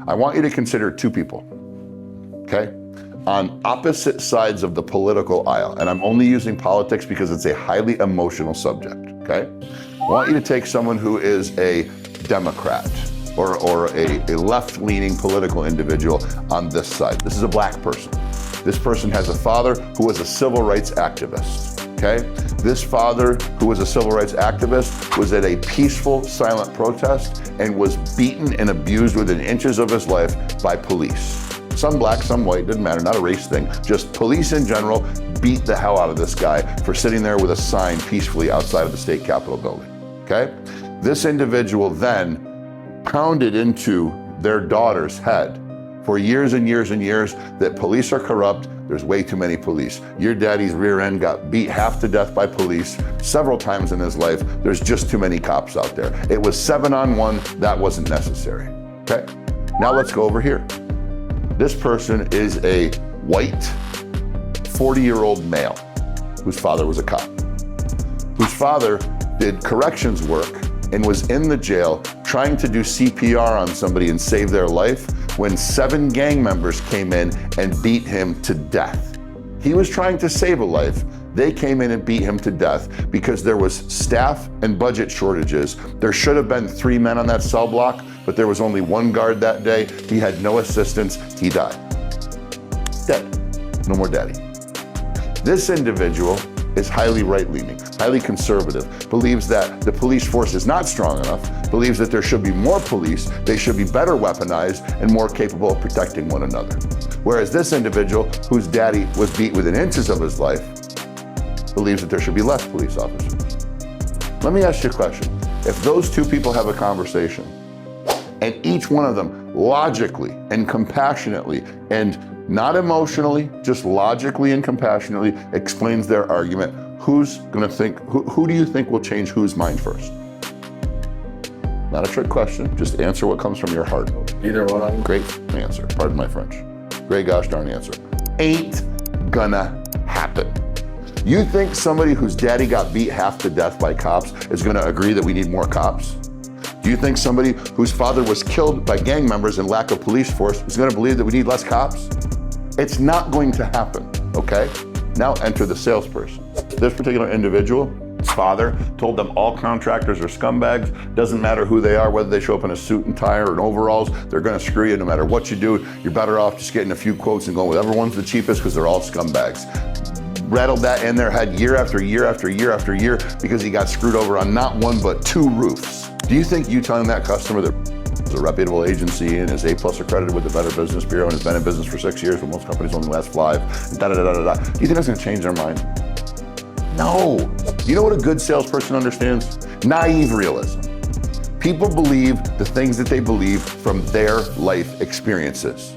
I want you to consider two people, okay? On opposite sides of the political aisle, and I'm only using politics because it's a highly emotional subject, okay? I want you to take someone who is a Democrat or a left-leaning political individual on this side. This is a black person. This person has a father who was a civil rights activist, okay? This father, who was a civil rights activist, was at a peaceful, silent protest and was beaten and abused within inches of his life by police. Some black, some white, didn't matter, not a race thing. Just police in general beat the hell out of this guy for sitting there with a sign peacefully outside of the state capitol building, okay? This individual then pounded into their daughter's head for years and years and years that police are corrupt, there's way too many police. Your daddy's rear end got beat half to death by police several times in his life. There's just too many cops out there. It was 7-on-1, that wasn't necessary, okay? Now let's go over here. This person is a white, 40-year-old male whose father was a cop, whose father did corrections work and was in the jail trying to do CPR on somebody and save their life when 7 gang members came in and beat him to death. He was trying to save a life. They came in and beat him to death because there was staff and budget shortages. There should have been 3 men on that cell block, but there was only 1 guard that day. He had no assistance, he died. Dead, no more daddy. This individual is highly right-leaning, highly conservative, believes that the police force is not strong enough, believes that there should be more police, they should be better weaponized and more capable of protecting one another. Whereas this individual, whose daddy was beat within inches of his life, believes that there should be less police officers. Let me ask you a question. If those two people have a conversation, and each one of them logically and compassionately and not emotionally, just logically and compassionately explains their argument, who's gonna think, who do you think will change whose mind first? Not a trick question, just answer what comes from your heart. Either one. Great answer, pardon my French. Great gosh darn answer. Ain't gonna happen. You think somebody whose daddy got beat half to death by cops is gonna agree that we need more cops? Do you think somebody whose father was killed by gang members and lack of police force is gonna believe that we need less cops? It's not going to happen, okay? Now enter the salesperson. This particular individual, his father, told them all contractors are scumbags. Doesn't matter who they are, whether they show up in a suit and tie or in overalls, they're gonna screw you no matter what you do. You're better off just getting a few quotes and going with whichever one's the cheapest because they're all scumbags. Rattled that in their head year after year after year after year because he got screwed over on not 1 but 2 roofs. Do you think you telling that customer that is a reputable agency and is A+ accredited with the Better Business Bureau and has been in business for 6 years, but most companies only last 5, and do you think that's gonna change their mind? No. You know what a good salesperson understands? Naive realism. People believe the things that they believe from their life experiences.